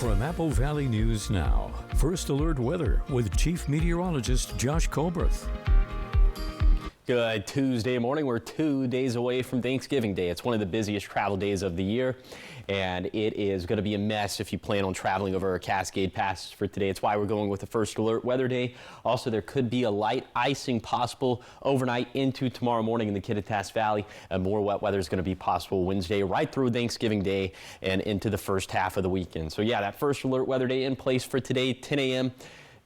From Apple Valley News Now, First Alert Weather with Chief Meteorologist Josh Colbreth. Good Tuesday morning. We're 2 days away from Thanksgiving Day. It's one of the busiest travel days of the year, and it is going to be a mess if you plan on traveling over our Cascade Passes for today. It's why we're going with the First Alert Weather Day. Also, there could be a light icing possible overnight into tomorrow morning in the Kittitas Valley, and more wet weather is going to be possible Wednesday right through Thanksgiving Day and into the first half of the weekend. So yeah, that First Alert Weather Day in place for today, 10 a.m.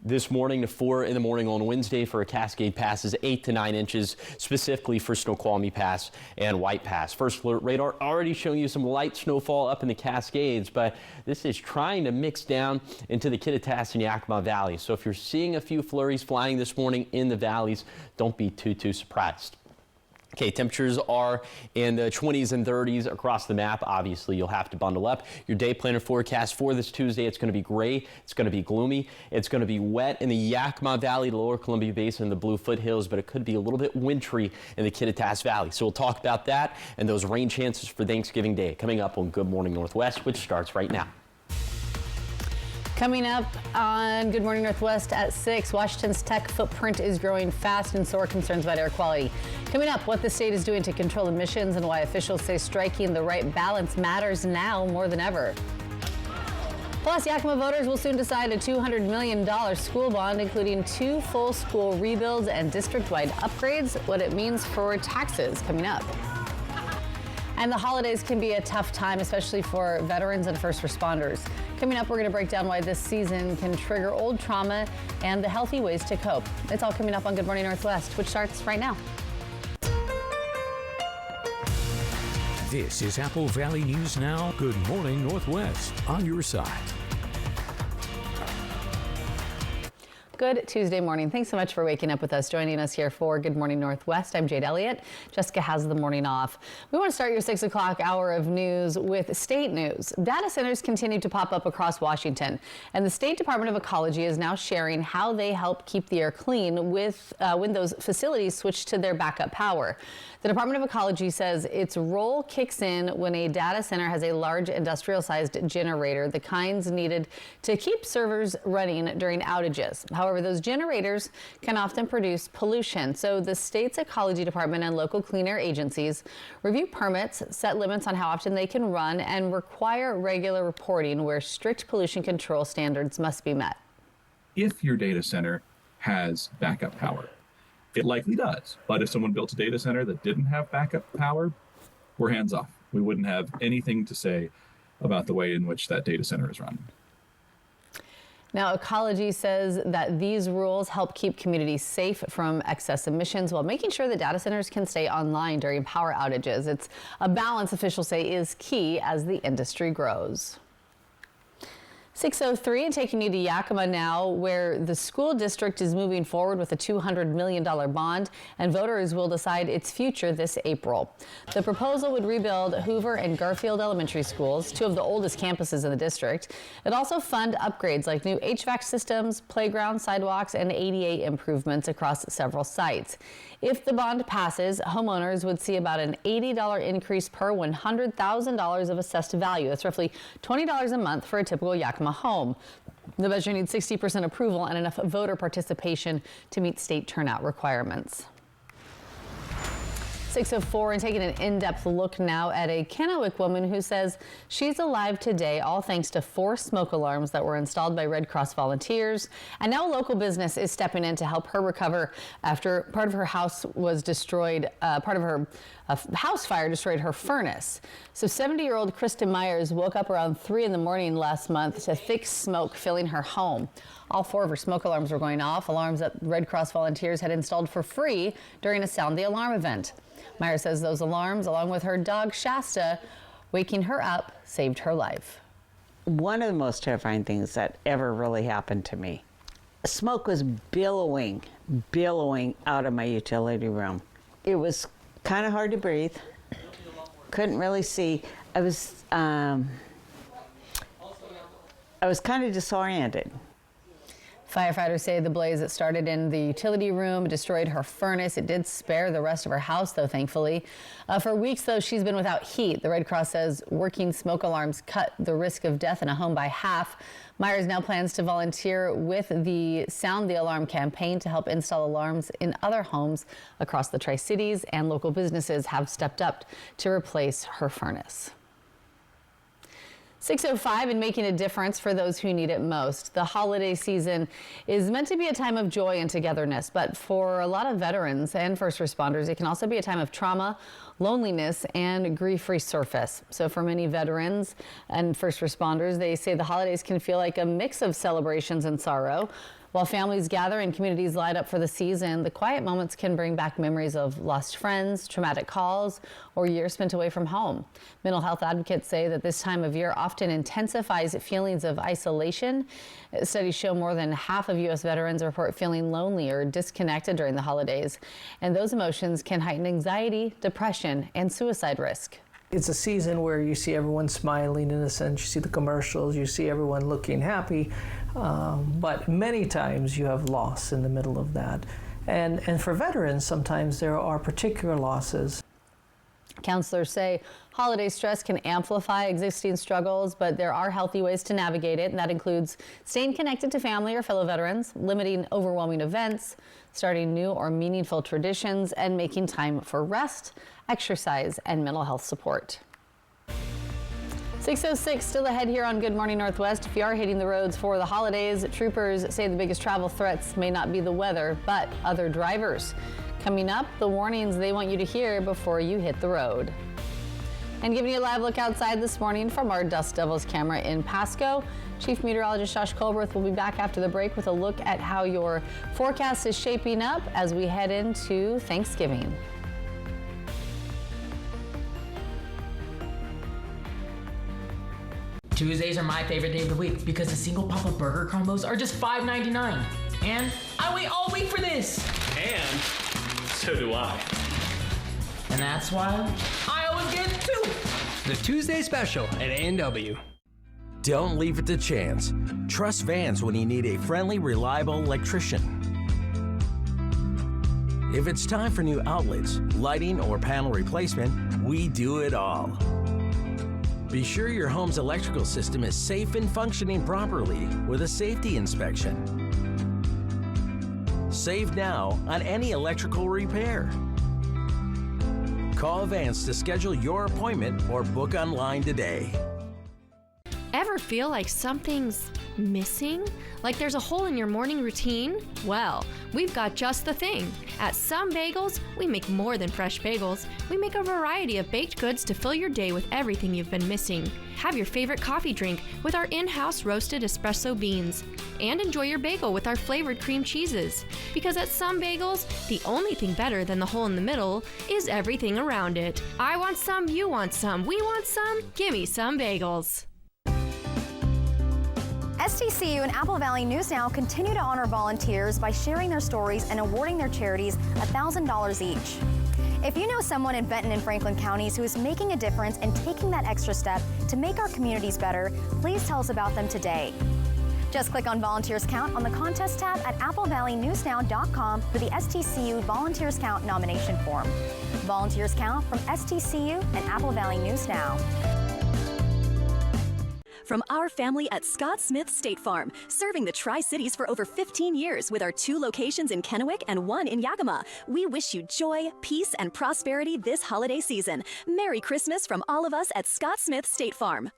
this morning to 4 in the morning on Wednesday for a Cascade Passes, 8 to 9 inches, specifically for Snoqualmie Pass and White Pass. First Alert radar already showing you some light snowfall up in the Cascades, but this is trying to mix down into the Kittitas and Yakima Valley. So if you're seeing a few flurries flying this morning in the valleys, don't be too surprised. Okay, temperatures are in the 20s and 30s across the map. Obviously, you'll have to bundle up. Your day planner forecast for this Tuesday, it's going to be gray, it's going to be gloomy, it's going to be wet in the Yakima Valley, the Lower Columbia Basin, and the Blue Foothills, but it could be a little bit wintry in the Kittitas Valley. So we'll talk about that and those rain chances for Thanksgiving Day coming up on Good Morning Northwest, which starts right now. Coming up on Good Morning Northwest at 6, Washington's tech footprint is growing fast and so are concerns about air quality. Coming up, what the state is doing to control emissions and why officials say striking the right balance matters now more than ever. Plus, Yakima voters will soon decide a $200 million school bond, including 2 full school rebuilds and district-wide upgrades, what it means for taxes coming up. And the holidays can be a tough time, especially for veterans and first responders. Coming up, we're going to break down why this season can trigger old trauma and the healthy ways to cope. It's all coming up on Good Morning Northwest, which starts right now. This is Apple Valley News Now. Good Morning Northwest on your side. Good Tuesday morning. Thanks so much for waking up with us, joining us here for Good Morning Northwest. I'm Jade Elliott. Jessica has the morning off. We want to start your 6 o'clock hour of news with state news. Data centers continue to pop up across Washington, and the State Department of Ecology is now sharing how they help keep the air clean with when those facilities switch to their backup power. The Department of Ecology says its role kicks in when a data center has a large industrial-sized generator, the kinds needed to keep servers running during outages. However, those generators can often produce pollution, so the state's ecology department and local clean air agencies review permits, set limits on how often they can run, and require regular reporting where strict pollution control standards must be met. If your data center has backup power, it likely does, but if someone built a data center that didn't have backup power, we're hands off. We wouldn't have anything to say about the way in which that data center is run. Now, Ecology says that these rules help keep communities safe from excess emissions while making sure that data centers can stay online during power outages. It's a balance officials say is key as the industry grows. 6:03 and taking you to Yakima now, where the school district is moving forward with a $200 million bond, and voters will decide its future this April. The proposal would rebuild Hoover and Garfield elementary schools, 2 of the oldest campuses in the district. It also fund upgrades like new HVAC systems, playground, sidewalks, and ADA improvements across several sites. If the bond passes, homeowners would see about an $80 increase per $100,000 of assessed value. That's roughly $20 a month for a typical Yakima home. The measure needs 60% approval and enough voter participation to meet state turnout requirements. 6:04 and taking an in-depth look now at a Kennewick woman who says she's alive today all thanks to 4 smoke alarms that were installed by Red Cross volunteers. And now a local business is stepping in to help her recover after part of her house was destroyed, part of her house fire destroyed her furnace. So 70-year-old Kristen Myers woke up around 3 in the morning last month to thick smoke filling her home. All 4 of her smoke alarms were going off, alarms that Red Cross volunteers had installed for free during a Sound the Alarm event. Myers says those alarms, along with her dog Shasta, waking her up, saved her life. One of the most terrifying things that ever really happened to me, smoke was billowing out of my utility room. It was kind of hard to breathe. Couldn't really see. I was kind of disoriented. Firefighters say the blaze that started in the utility room destroyed her furnace. It did spare the rest of her house, though, thankfully. For weeks, though, she's been without heat. The Red Cross says working smoke alarms cut the risk of death in a home by half. Myers now plans to volunteer with the Sound the Alarm campaign to help install alarms in other homes across the Tri-Cities, and local businesses have stepped up to replace her furnace. 6:05 and making a difference for those who need it most. The holiday season is meant to be a time of joy and togetherness, but for a lot of veterans and first responders, it can also be a time of trauma, loneliness, and grief resurface. So for many veterans and first responders, they say the holidays can feel like a mix of celebrations and sorrow. While families gather and communities light up for the season, the quiet moments can bring back memories of lost friends, traumatic calls, or years spent away from home. Mental health advocates say that this time of year often intensifies feelings of isolation. Studies show more than half of U.S. veterans report feeling lonely or disconnected during the holidays, and those emotions can heighten anxiety, depression, and suicide risk. It's a season where you see everyone smiling in a sense, you see the commercials, you see everyone looking happy, but many times you have loss in the middle of that. And for veterans, sometimes there are particular losses. Counselors say holiday stress can amplify existing struggles, but there are healthy ways to navigate it, and that includes staying connected to family or fellow veterans, limiting overwhelming events, starting new or meaningful traditions, and making time for rest, exercise, and mental health support. 6:06, still ahead here on Good Morning Northwest. If you are hitting the roads for the holidays, troopers say the biggest travel threats may not be the weather, but other drivers. Coming up, the warnings they want you to hear before you hit the road. And giving you a live look outside this morning from our Dust Devils camera in Pasco. Chief Meteorologist Josh Colberth will be back after the break with a look at how your forecast is shaping up as we head into Thanksgiving. Tuesdays are my favorite day of the week because the single pop of burger combos are just $5.99. And I wait all week for this. And so do I. And that's why I always get two. The Tuesday special at A&W. Don't leave it to chance. Trust Vans when you need a friendly, reliable electrician. If it's time for new outlets, lighting, or panel replacement, we do it all. Be sure your home's electrical system is safe and functioning properly with a safety inspection. Save now on any electrical repair. Call Vance to schedule your appointment or book online today. Ever feel like something's missing? Like there's a hole in your morning routine? Well, we've got just the thing. At Some Bagels, we make more than fresh bagels. We make a variety of baked goods to fill your day with everything you've been missing. Have your favorite coffee drink with our in-house roasted espresso beans. And enjoy your bagel with our flavored cream cheeses. Because at Some Bagels, the only thing better than the hole in the middle is everything around it. I want some, you want some, we want some, gimme Some Bagels. STCU and Apple Valley News Now continue to honor volunteers by sharing their stories and awarding their charities $1,000 each. If you know someone in Benton and Franklin counties who is making a difference and taking that extra step to make our communities better, please tell us about them today. Just click on Volunteers Count on the contest tab at applevalleynewsnow.com for the STCU Volunteers Count nomination form. Volunteers Count from STCU and Apple Valley News Now. From our family at Scott Smith State Farm, serving the Tri-Cities for over 15 years with our 2 locations in Kennewick and 1 in Yakima. We wish you joy, peace, and prosperity this holiday season. Merry Christmas from all of us at Scott Smith State Farm.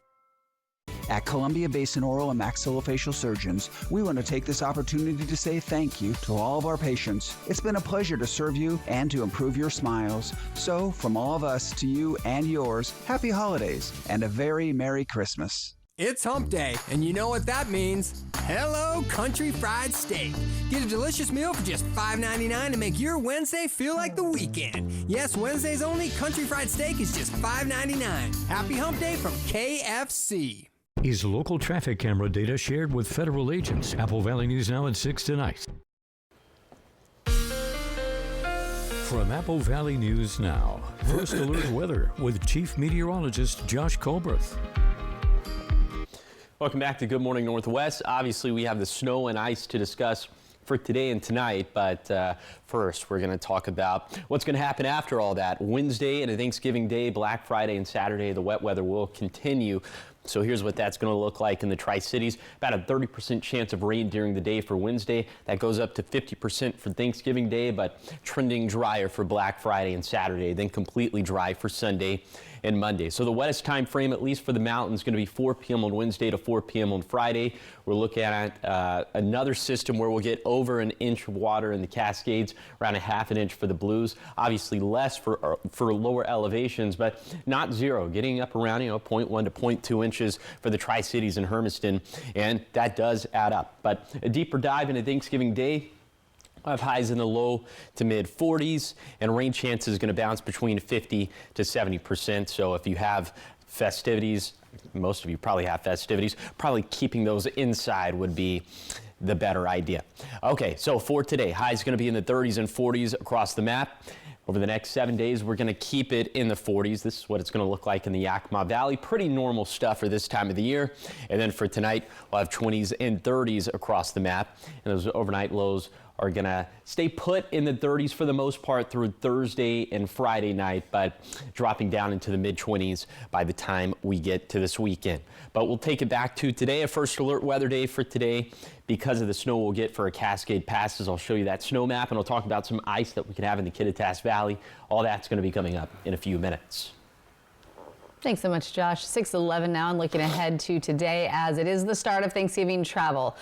At Columbia Basin Oral and Maxillofacial Surgeons, we want to take this opportunity to say thank you to all of our patients. It's been a pleasure to serve you and to improve your smiles. So, from all of us to you and yours, happy holidays and a very Merry Christmas. It's Hump Day, and you know what that means. Hello, Country Fried Steak. Get a delicious meal for just $5.99 to make your Wednesday feel like the weekend. Yes, Wednesdays only, Country Fried Steak is just $5.99. Happy Hump Day from KFC. Is local traffic camera data shared with federal agents? Apple Valley News Now at 6 tonight. From Apple Valley News Now, First Alert Weather with Chief Meteorologist Josh Colberth. Welcome back to Good Morning Northwest. Obviously, we have the snow and ice to discuss for today and tonight, but first we're going to talk about what's going to happen after all that. Wednesday and Thanksgiving Day, Black Friday and Saturday, the wet weather will continue. So here's what that's going to look like in the Tri-Cities. About a 30% chance of rain during the day for Wednesday. That goes up to 50% for Thanksgiving Day, but trending drier for Black Friday and Saturday, then completely dry for Sunday and Monday. So the wettest time frame, at least for the mountains, is going to be 4 p.m. on Wednesday to 4 p.m. on Friday. We're looking at another system where we'll get over an inch of water in the Cascades, around a half an inch for the Blues. Obviously less for lower elevations, but not zero. Getting up around 0.1 to 0.2 inches for the Tri-Cities and Hermiston, and that does add up. But a deeper dive into Thanksgiving Day. We'll have highs in the low to mid 40s, and rain chances is going to bounce between 50 to 70%. So if you have festivities, most of you probably have festivities, probably keeping those inside would be the better idea. Okay, so for today, highs going to be in the 30s and 40s across the map. Over the next 7 days, we're going to keep it in the 40s. This is what it's going to look like in the Yakima Valley. Pretty normal stuff for this time of the year. And then for tonight, we'll have 20s and 30s across the map. And those overnight lows are going to stay put in the 30s for the most part through Thursday and Friday night, but dropping down into the mid-20s by the time we get to this weekend. But we'll take it back to today, a first alert weather day for today. Because of the snow we'll get for our Cascade passes, I'll show you that snow map, and I'll talk about some ice that we can have in the Kittitas Valley. All that's going to be coming up in a few minutes. Thanks so much, Josh. 6:11 now, and looking ahead to today as it is the start of Thanksgiving travel.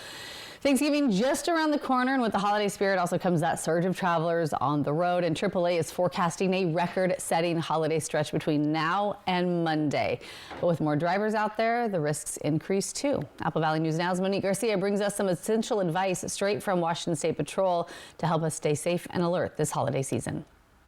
Thanksgiving just around the corner, and with the holiday spirit also comes that surge of travelers on the road, and AAA is forecasting a record-setting holiday stretch between now and Monday. But with more drivers out there, the risks increase too. Apple Valley News Now's Monique Garcia brings us some essential advice straight from Washington State Patrol to help us stay safe and alert this holiday season.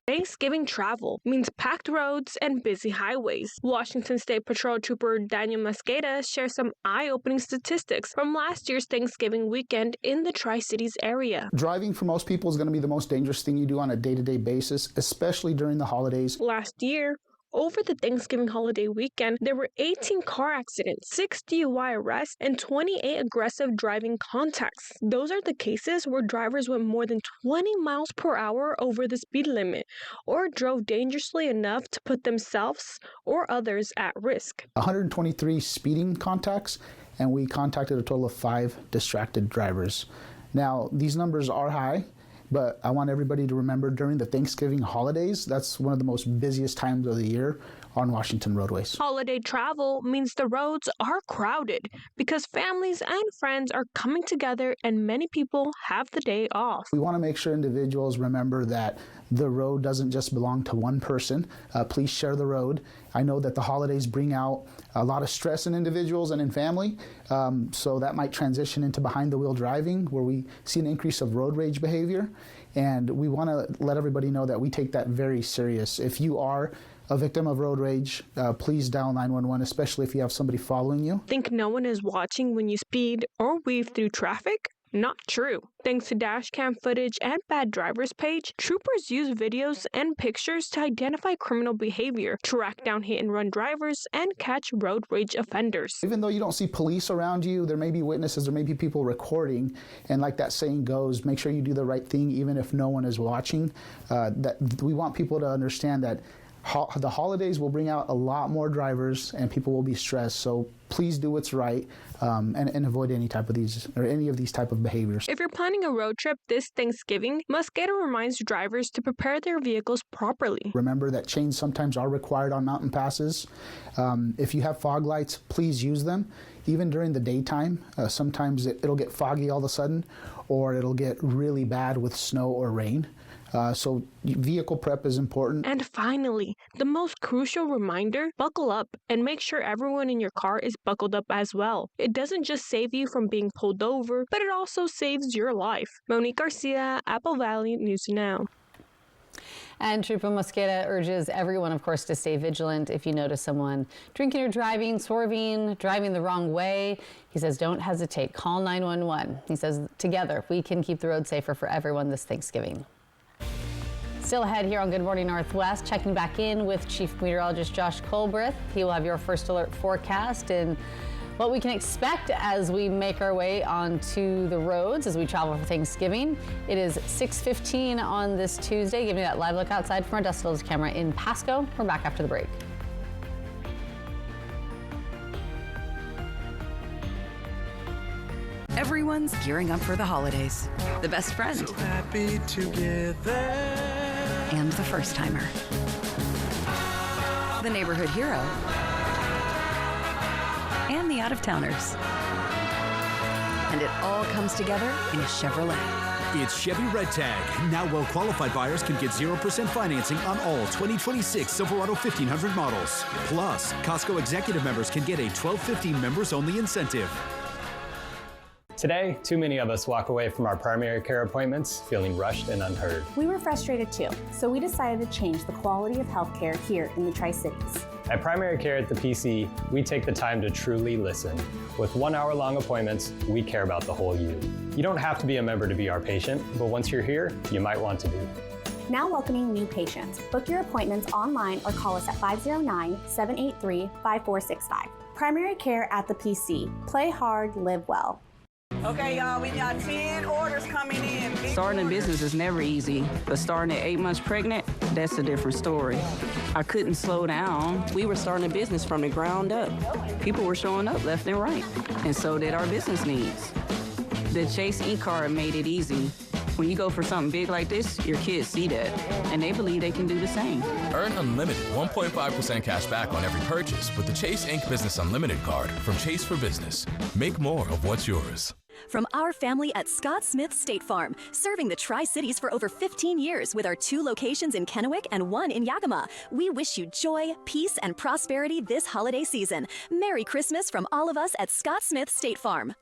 Thanksgiving travel means packed roads and busy highways. Washington State Patrol Trooper Daniel Mosqueda shares some eye-opening statistics from last year's Thanksgiving weekend in the Tri-Cities area. Driving for most people is going to be the most dangerous thing you do on a day-to-day basis, especially during the holidays. Last year, over the Thanksgiving holiday weekend, there were 18 car accidents, 6 DUI arrests, and 28 aggressive driving contacts. Those are the cases where drivers went more than 20 miles per hour over the speed limit or drove dangerously enough to put themselves or others at risk. 123 speeding contacts, and we contacted a total of 5 distracted drivers. Now, these numbers are high, but I want everybody to remember during the Thanksgiving holidays, that's one of the most busiest times of the year on Washington roadways. Holiday travel means the roads are crowded because families and friends are coming together and many people have the day off. We want to make sure individuals remember that the road doesn't just belong to one person. Please share the road. I know that the holidays bring out a lot of stress in individuals and in family, so that might transition into behind-the-wheel driving, where we see an increase of road rage behavior, and we want to let everybody know that we take that very serious. If you are a victim of road rage, please dial 911, especially if you have somebody following you. Think no one is watching when you speed or weave through traffic? Not true. Thanks to dash cam footage and Bad Drivers page, troopers use videos and pictures to identify criminal behavior, track down hit-and-run drivers, and catch road rage offenders. Even though you don't see police around you, there may be witnesses, there may be people recording, and like that saying goes, make sure you do the right thing even if no one is watching. That we want people to understand that the holidays will bring out a lot more drivers and people will be stressed, so please do what's right and avoid any of these type of behaviors. If you're planning a road trip this Thanksgiving, Mosqueda reminds drivers to prepare their vehicles properly. Remember that chains sometimes are required on mountain passes. If you have fog lights, please use them. Even during the daytime, sometimes it'll get foggy all of a sudden, or it'll get really bad with snow or rain. So vehicle prep is important. And finally, the most crucial reminder, buckle up and make sure everyone in your car is buckled up as well. It doesn't just save you from being pulled over, but it also saves your life. Monique Garcia, Apple Valley News Now. And Trooper Mosqueda urges everyone, of course, to stay vigilant if you notice someone drinking or driving, swerving, driving the wrong way. He says, don't hesitate. Call 911. He says, together, we can keep the road safer for everyone this Thanksgiving. Still ahead here on Good Morning Northwest, checking back in with Chief Meteorologist Josh Colbreth. He will have your first alert forecast, and What we can expect as we make our way onto the roads as we travel for Thanksgiving. It is 6:15 on this Tuesday. Give me that live look outside from our Dust Hills camera in Pasco. We're back after the break. Everyone's gearing up for the holidays. The best friend. So happy together. And the first timer. The neighborhood hero. And the out-of-towners. And it all comes together in a Chevrolet. It's Chevy Red Tag. Now well-qualified buyers can get 0% financing on all 2026 Silverado 1500 models. Plus, Costco Executive members can get a $12.50 members-only incentive. Today, too many of us walk away from our primary care appointments feeling rushed and unheard. We were frustrated too, so we decided to change the quality of healthcare here in the Tri-Cities. At Primary Care at the PC, we take the time to truly listen. With 1 hour-long appointments, we care about the whole you. You don't have to be a member to be our patient, but once you're here, you might want to be. Now welcoming new patients. Book your appointments online or call us at 509-783-5465. Primary Care at the PC. Play hard, live well. Okay, y'all, we got 10 orders coming in. Starting a business is never easy, but starting at 8 months pregnant, that's a different story. I couldn't slow down. We were starting a business from the ground up. People were showing up left and right, and so did our business needs. The Chase e-card made it easy. When you go for something big like this, your kids see that, and they believe they can do the same. Earn unlimited 1.5% cash back on every purchase with the Chase Inc. Business Unlimited card from Chase for Business. Make more of what's yours. From our family at Scott Smith State Farm, serving the Tri-Cities for over 15 years with our 2 locations in Kennewick and 1 in Yakima, we wish you joy, peace, and prosperity this holiday season. Merry Christmas from all of us at Scott Smith State Farm.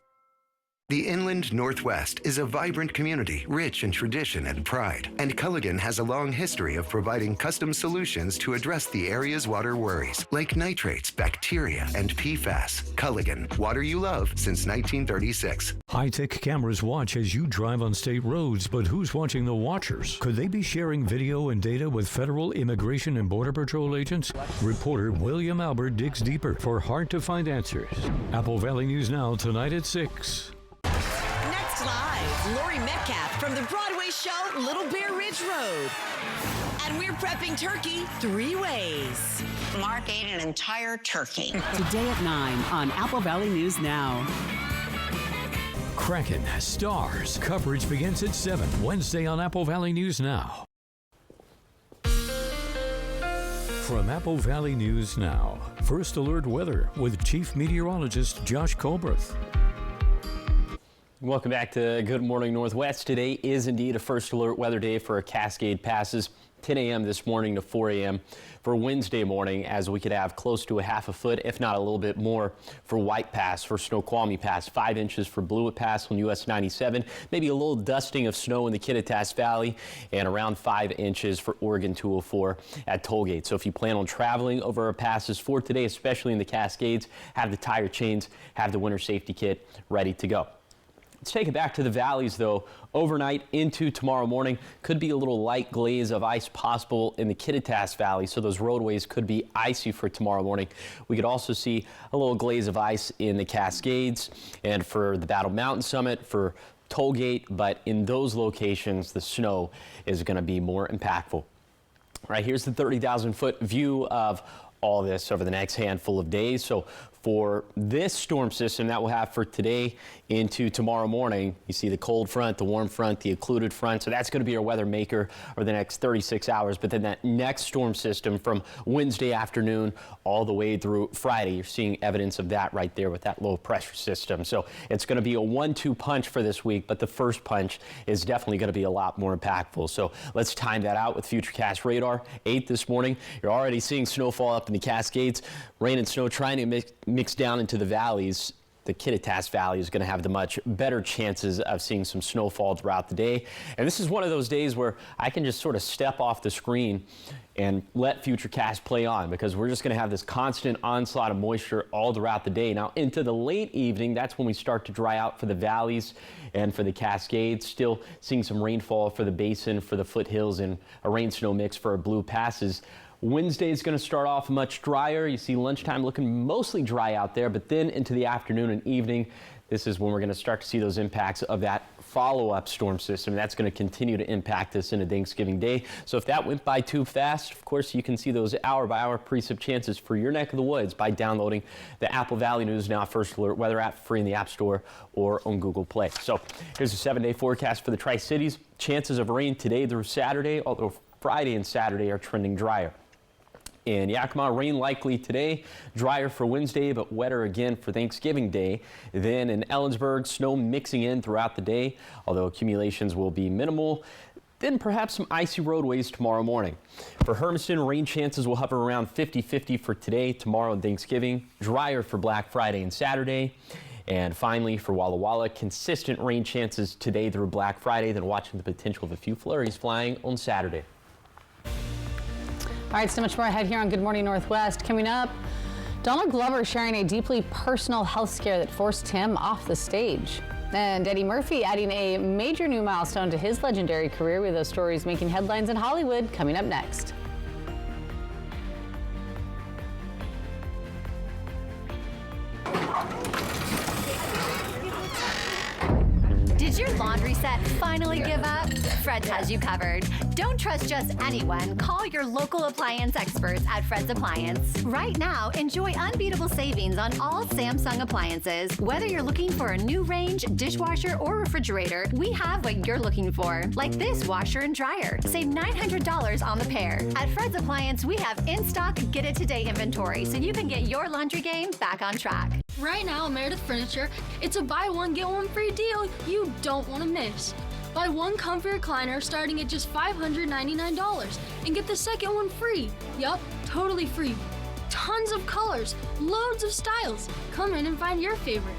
The Inland Northwest is a vibrant community rich in tradition and pride, and Culligan has a long history of providing custom solutions to address the area's water worries, like nitrates, bacteria, and PFAS. Culligan, water you love since 1936. High-tech cameras watch as you drive on state roads, but who's watching the watchers? Could they be sharing video and data with federal Immigration and Border Patrol agents? Reporter William Albert digs deeper for hard-to-find answers. Apple Valley News Now, tonight at 6. Next live, Lori Metcalf from the Broadway show Little Bear Ridge Road. And we're prepping turkey 3 ways. Mark ate an entire turkey. Today at 9 on Apple Valley News Now. Kraken stars. Coverage begins at 7 Wednesday on Apple Valley News Now. From Apple Valley News Now, First Alert Weather with Chief Meteorologist Josh Colbreth. Welcome back to Good Morning Northwest. Today is indeed a First Alert Weather Day for Cascade Passes. 10 a.m. this morning to 4 a.m. for Wednesday morning, as we could have close to a half a foot, if not a little snoqualmie more, for White Pass, for Snoqualmie Pass, 5 inches for Blewett Pass on US 97, maybe a little dusting of snow in the Kittitas Valley, and around 5 inches for Oregon 204 at Tollgate. So if you plan on traveling over our passes for today, especially in the Cascades, have the tire chains, have the winter safety kit ready to go. Let's take it back to the valleys, though. Overnight into tomorrow morning, could be a little light glaze of ice possible in the Kittitas Valley, so those roadways could be icy for tomorrow morning. We could also see a little glaze of ice in the Cascades and for the Battle Mountain Summit, for Tollgate, but in those locations, the snow is going to be more impactful. All right, here's the 30,000-foot view of all this over the next handful of days. So for this storm system that we'll have for today into tomorrow morning, you see the cold front, the warm front, the occluded front. So that's going to be our weather maker over the next 36 hours. But then that next storm system from Wednesday afternoon all the way through Friday, you're seeing evidence of that right there with that low pressure system. So it's going to be a 1-2 punch for this week, but the first punch is definitely going to be a lot more impactful. So let's time that out with Futurecast radar. 8 this morning. You're already seeing snowfall up in the Cascades. Rain and snow trying to mix down into the valleys. The Kittitas Valley is going to have the much better chances of seeing some snowfall throughout the day. And this is one of those days where I can just sort of step off the screen and let Futurecast play on, because we're just going to have this constant onslaught of moisture all throughout the day. Now into the late evening, that's when we start to dry out for the valleys and for the Cascades. Still seeing some rainfall for the basin, for the foothills, and a rain-snow mix for our blue passes. Wednesday is going to start off much drier. You see lunchtime looking mostly dry out there, but then into the afternoon and evening, this is when we're going to start to see those impacts of that follow-up storm system. That's going to continue to impact us into Thanksgiving Day. So if that went by too fast, of course, you can see those hour-by-hour precip chances for your neck of the woods by downloading the Apple Valley News Now First Alert weather app free in the App Store or on Google Play. So here's a 7-day forecast for the Tri-Cities. Chances of rain today through Saturday, although Friday and Saturday are trending drier. In Yakima, rain likely today, drier for Wednesday, but wetter again for Thanksgiving Day. Then in Ellensburg, snow mixing in throughout the day, although accumulations will be minimal. Then perhaps some icy roadways tomorrow morning. For Hermiston, rain chances will hover around 50-50 for today, tomorrow, and Thanksgiving. Drier for Black Friday and Saturday. And finally, for Walla Walla, consistent rain chances today through Black Friday, then watching the potential of a few flurries flying on Saturday. All right, so much more ahead here on Good Morning Northwest. Coming up, Donald Glover sharing a deeply personal health scare that forced him off the stage. And Eddie Murphy adding a major new milestone to his legendary career with those stories making headlines in Hollywood coming up next. Did your laundry set finally give up? Fred's has you covered. Don't trust just anyone. Call your local appliance experts at Fred's Appliance. Right now, enjoy unbeatable savings on all Samsung appliances. Whether you're looking for a new range, dishwasher, or refrigerator, we have what you're looking for, like this washer and dryer. Save $900 on the pair. At Fred's Appliance, we have in-stock, get-it-today inventory, so you can get your laundry game back on track. Right now at Meredith Furniture, it's a buy one, get one free deal you don't want to miss. Buy one comfy recliner starting at just $599 and get the second one free. Yup, totally free. Tons of colors, loads of styles. Come in and find your favorite.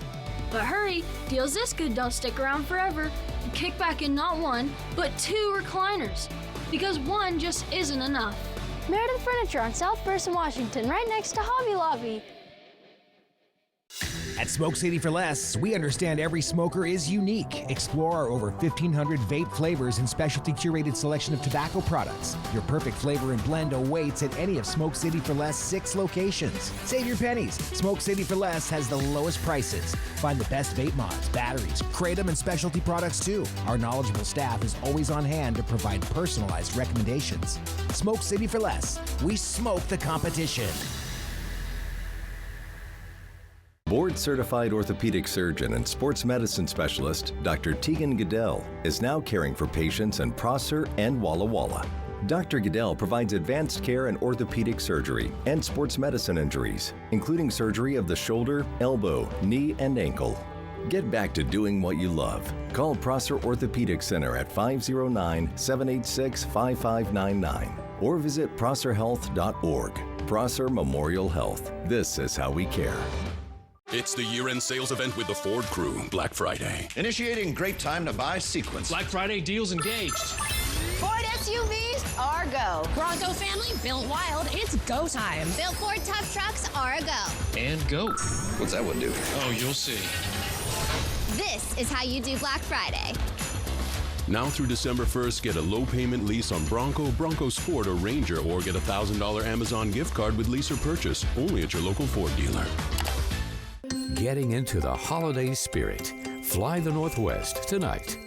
But hurry, deals this good don't stick around forever. Kick back in not one, but 2 recliners. Because one just isn't enough. Meredith Furniture on South Person, Washington, right next to Hobby Lobby. At Smoke City for Less, we understand every smoker is unique. Explore our over 1,500 vape flavors and specialty curated selection of tobacco products. Your perfect flavor and blend awaits at any of Smoke City for Less 6 locations. Save your pennies. Smoke City for Less has the lowest prices. Find the best vape mods, batteries, kratom, and specialty products too. Our knowledgeable staff is always on hand to provide personalized recommendations. Smoke City for Less. We smoke the competition. Board-certified orthopedic surgeon and sports medicine specialist, Dr. Tegan Goodell, is now caring for patients in Prosser and Walla Walla. Dr. Goodell provides advanced care in orthopedic surgery and sports medicine injuries, including surgery of the shoulder, elbow, knee, and ankle. Get back to doing what you love. Call Prosser Orthopedic Center at 509-786-5599 or visit prosserhealth.org. Prosser Memorial Health. This is how we care. It's the year-end sales event with the Ford crew, Black Friday. Initiating great time to buy sequence. Black Friday deals engaged. Ford SUVs are go. Bronco family built wild, it's go time. Built Ford tough trucks are a go. And go. What's that one do? Oh, you'll see. This is how you do Black Friday. Now through December 1st, get a low payment lease on Bronco, Bronco Sport, or Ranger, or get a $1,000 Amazon gift card with lease or purchase, only at your local Ford dealer. Getting into the holiday spirit. Fly the Northwest tonight.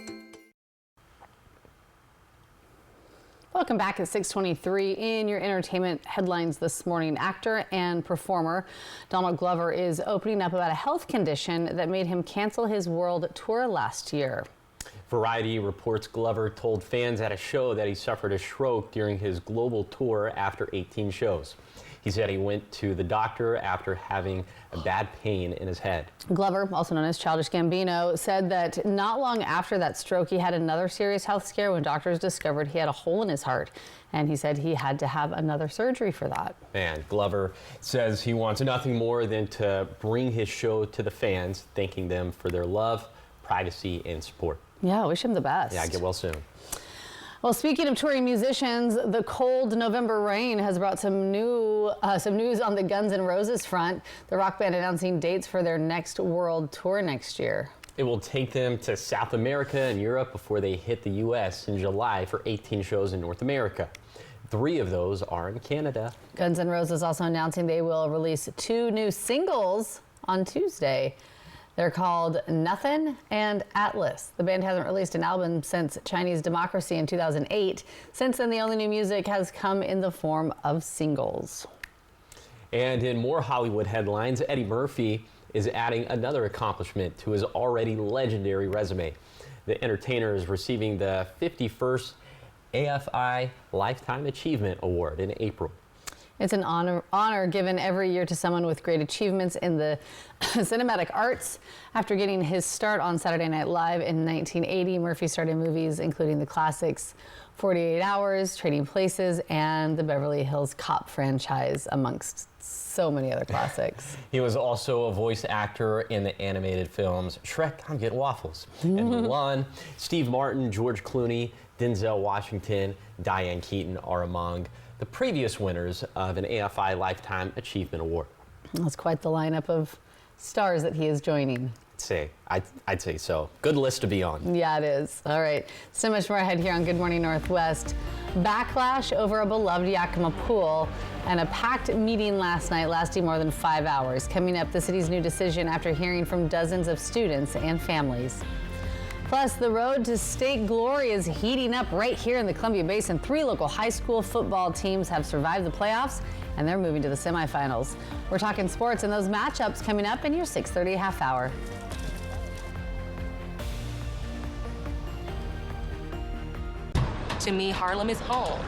Welcome back at 6:23 in your entertainment headlines this morning. Actor and performer Donald Glover is opening up about a health condition that made him cancel his world tour last year. Variety reports Glover told fans at a show that he suffered a stroke during his global tour after 18 shows. He said he went to the doctor after having a bad pain in his head. Glover, also known as Childish Gambino, said that not long after that stroke, he had another serious health scare when doctors discovered he had a hole in his heart. And he said he had to have another surgery for that. And Glover says he wants nothing more than to bring his show to the fans, thanking them for their love, privacy, and support. Yeah, wish him the best. Yeah, get well soon. Well, speaking of touring musicians, the cold November rain has brought some news on the Guns N' Roses front. The rock band announcing dates for their next world tour next year. It will take them to South America and Europe before they hit the U.S. in July for 18 shows in North America. 3 of those are in Canada. Guns N' Roses also announcing they will release 2 new singles on Tuesday. They're called Nothing and Atlas. The band hasn't released an album since Chinese Democracy in 2008. Since then, the only new music has come in the form of singles. And in more Hollywood headlines, Eddie Murphy is adding another accomplishment to his already legendary resume. The entertainer is receiving the 51st AFI Lifetime Achievement Award in April. It's an honor given every year to someone with great achievements in the cinematic arts. After getting his start on Saturday Night Live in 1980, Murphy started movies including the classics 48 Hours, Trading Places, and the Beverly Hills Cop franchise, amongst so many other classics. He was also a voice actor in the animated films Shrek, I'm Getting Waffles, and Mulan. Steve Martin, George Clooney, Denzel Washington, Diane Keaton are among the previous winners of an AFI Lifetime Achievement Award. That's quite the lineup of stars that he is joining. I'd say so. Good list to be on. Yeah, it is. All right. So much more ahead here on Good Morning Northwest. Backlash over a beloved Yakima pool and a packed meeting last night lasting more than 5 hours. Coming up, the city's new decision after hearing from dozens of students and families. Plus, the road to state glory is heating up right here in the Columbia Basin. 3 local high school football teams have survived the playoffs, and they're moving to the semifinals. We're talking sports and those matchups coming up in your 6:30 half hour. To me, Harlem is home.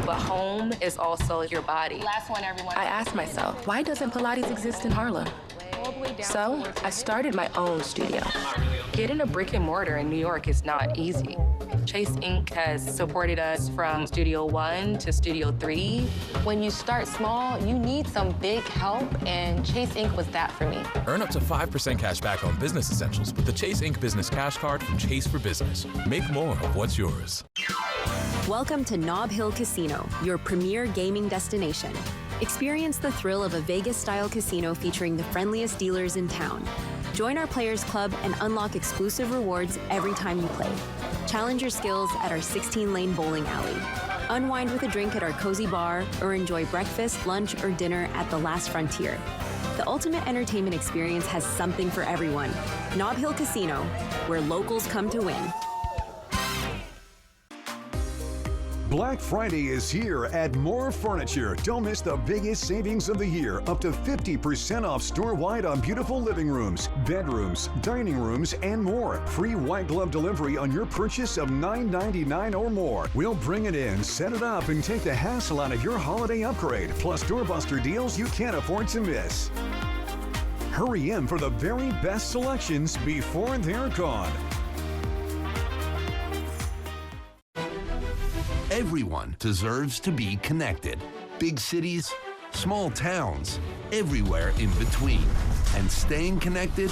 But home is also your body. Last one, everyone. I asked myself, why doesn't Pilates exist in Harlem? So I started my own studio. Getting a brick and mortar in New York is not easy. Chase Inc. has supported us from Studio 1 to Studio 3. When you start small, you need some big help, and Chase Inc. was that for me. Earn up to 5% cash back on business essentials with the Chase Inc. Business Cash Card from Chase for Business. Make more of what's yours. Welcome to Nob Hill Casino, your premier gaming destination. Experience the thrill of a Vegas-style casino featuring the friendliest dealers in town. Join our Players Club and unlock exclusive rewards every time you play. Challenge your skills at our 16-lane bowling alley. Unwind with a drink at our cozy bar, or enjoy breakfast, lunch, or dinner at the Last Frontier. The ultimate entertainment experience has something for everyone. Nob Hill Casino, where locals come to win. Black Friday is here at More Furniture. Don't miss the biggest savings of the year. Up to 50% off store-wide on beautiful living rooms, bedrooms, dining rooms, and more. Free white glove delivery on your purchase of $9.99 or more. We'll bring it in, set it up, and take the hassle out of your holiday upgrade. Plus doorbuster deals you can't afford to miss. Hurry in for the very best selections before they're gone. Everyone deserves to be connected. Big cities, small towns, everywhere in between. And staying connected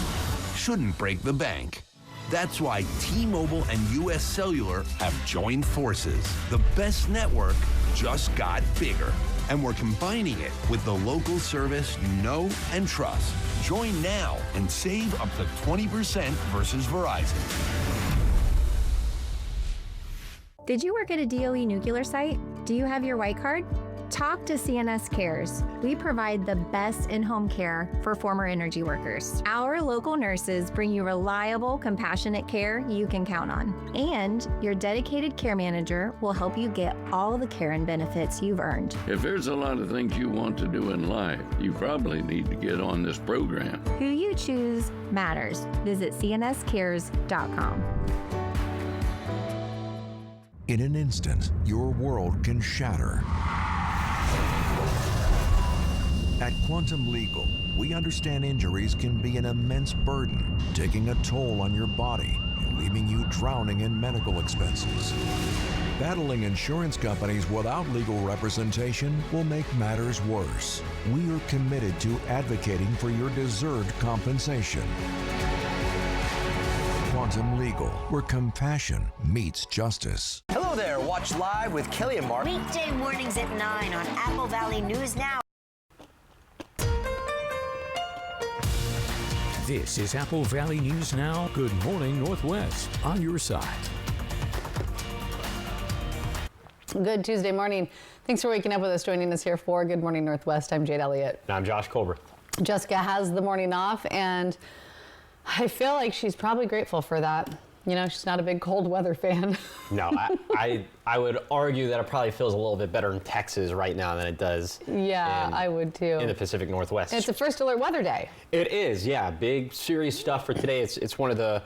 shouldn't break the bank. That's why T-Mobile and US Cellular have joined forces. The best network just got bigger. And we're combining it with the local service you know and trust. Join now and save up to 20% versus Verizon. Did you work at a DOE nuclear site? Do you have your white card? Talk to CNS Cares. We provide the best in-home care for former energy workers. Our local nurses bring you reliable, compassionate care you can count on. And your dedicated care manager will help you get all the care and benefits you've earned. If there's a lot of things you want to do in life, you probably need to get on this program. Who you choose matters. Visit cnscares.com. In an instant, your world can shatter. At Quantum Legal, we understand injuries can be an immense burden, taking a toll on your body and leaving you drowning in medical expenses. Battling insurance companies without legal representation will make matters worse. We are committed to advocating for your deserved compensation. Quantum Legal, where compassion meets justice. Hello there. Watch Live with Kelly and Mark. Weekday mornings at 9 on Apple Valley News Now. This is Apple Valley News Now. Good morning, Northwest, on your side. Good Tuesday morning. Thanks for waking up with us. Joining us here for Good Morning Northwest, I'm Jade Elliott. And I'm Josh Colbert. Jessica has the morning off, and I feel like she's probably grateful for that. You know, she's not a big cold weather fan. No, I would argue that it probably feels a little bit better in Texas right now than it does. Yeah, I would too. In the Pacific Northwest. And it's a first alert weather day. It is, yeah. Big, serious stuff for today. It's one of the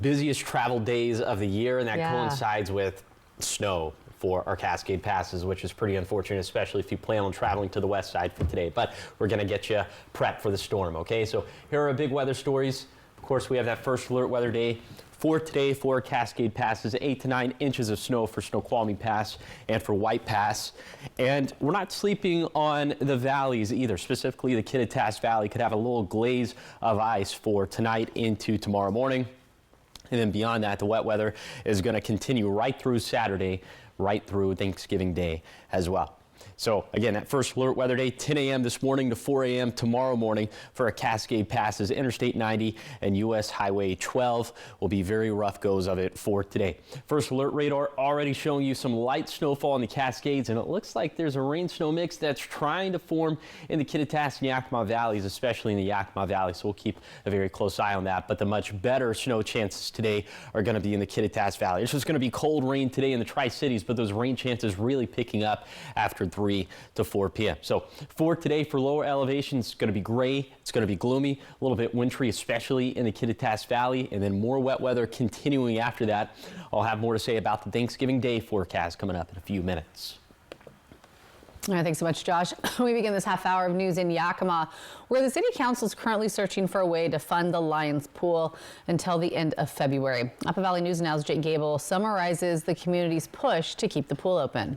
busiest travel days of the year, and that coincides with snow for our Cascade Passes, which is pretty unfortunate, especially if you plan on traveling to the west side for today. But we're going to get you prepped for the storm, okay? So here are our big weather stories. Of course, we have that first alert weather day for today for Cascade Passes, 8 to 9 inches of snow for Snoqualmie Pass and for White Pass. And we're not sleeping on the valleys either. Specifically, the Kittitas Valley could have a little glaze of ice for tonight into tomorrow morning. And then beyond that, the wet weather is going to continue right through Saturday, right through Thanksgiving Day as well. So again, that first alert weather day, 10 a.m. this morning to 4 a.m. tomorrow morning for a Cascade Passes. Interstate 90 and U.S. Highway 12 will be very rough goes of it for today. First alert radar already showing you some light snowfall in the Cascades, and it looks like there's a rain-snow mix that's trying to form in the Kittitas and Yakima Valleys, especially in the Yakima Valley, so we'll keep a very close eye on that. But the much better snow chances today are going to be in the Kittitas Valley. It's just going to be cold rain today in the Tri-Cities, but those rain chances really picking up after 3 to 4 p.m. So for today, for lower elevations, it's going to be gray. It's going to be gloomy, a little bit wintry, especially in the Kittitas Valley, and then more wet weather continuing after that. I'll have more to say about the Thanksgiving Day forecast coming up in a few minutes. All right, thanks so much, Josh. We begin this half hour of news in Yakima, where the city council is currently searching for a way to fund the Lions Pool until the end of February. Apple Valley News Now's Jake Gable summarizes the community's push to keep the pool open.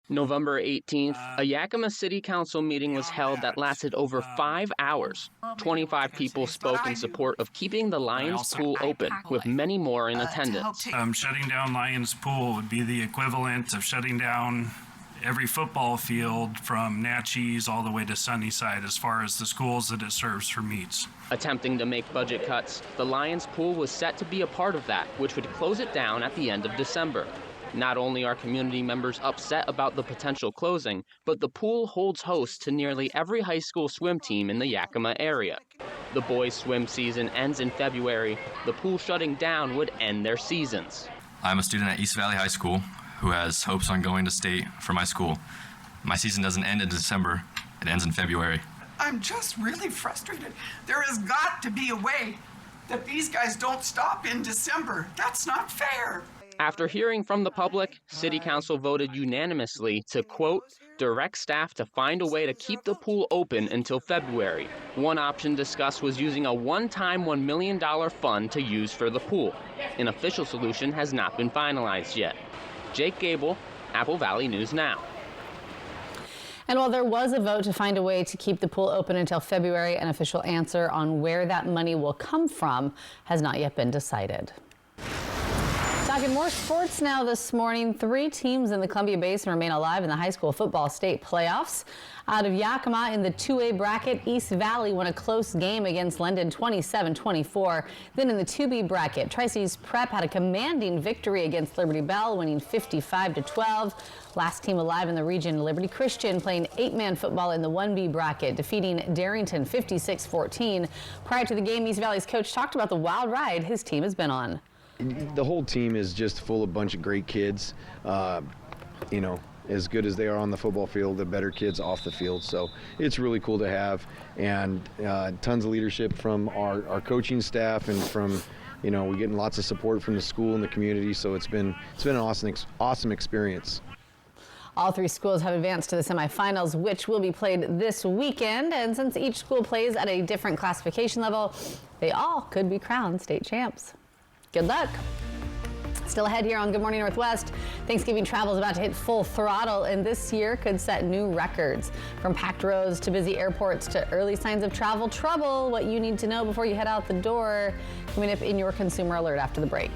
November 18th, a Yakima City Council meeting was held that lasted over 5 hours. 25 people spoke in support of keeping the Lions Pool open, with many more in attendance. Shutting down Lions Pool would be the equivalent of shutting down every football field from Natchez all the way to Sunnyside as far as the schools that it serves for meets. Attempting to make budget cuts, the Lions Pool was set to be a part of that, which would close it down at the end of December. Not only are community members upset about the potential closing, but the pool holds host to nearly every high school swim team in the Yakima area. The boys' swim season ends in February. The pool shutting down would end their seasons. I'm a student at East Valley High School who has hopes on going to state for my school. My season doesn't end in December, it ends in February. I'm just really frustrated. There has got to be a way that these guys don't stop in December. That's not fair. After hearing from the public, City Council voted unanimously to, quote, direct staff to find a way to keep the pool open until February. One option discussed was using a one-time $1 million fund to use for the pool. An official solution has not been finalized yet. Jake Gable, Apple Valley News Now. And while there was a vote to find a way to keep the pool open until February, an official answer on where that money will come from has not yet been decided. Talking more sports now this morning. 3 teams in the Columbia Basin remain alive in the high school football state playoffs. Out of Yakima in the 2A bracket, East Valley won a close game against London 27-24. Then in the 2B bracket, Tri-Cities Prep had a commanding victory against Liberty Bell, winning 55-12. Last team alive in the region, Liberty Christian, playing 8-man football in the 1B bracket, defeating Darrington 56-14. Prior to the game, East Valley's coach talked about the wild ride his team has been on. The whole team is just full of a bunch of great kids. You know, as good as they are on the football field, the better kids off the field. So it's really cool to have, and tons of leadership from our coaching staff, and from, you know, we're getting lots of support from the school and the community. So it's been an awesome experience. All 3 schools have advanced to the semifinals, which will be played this weekend. And since each school plays at a different classification level, they all could be crowned state champs. Good luck. Still ahead here on Good Morning Northwest, Thanksgiving travel is about to hit full throttle, and this year could set new records. From packed roads to busy airports to early signs of travel trouble, what you need to know before you head out the door, coming up in your Consumer Alert after the break.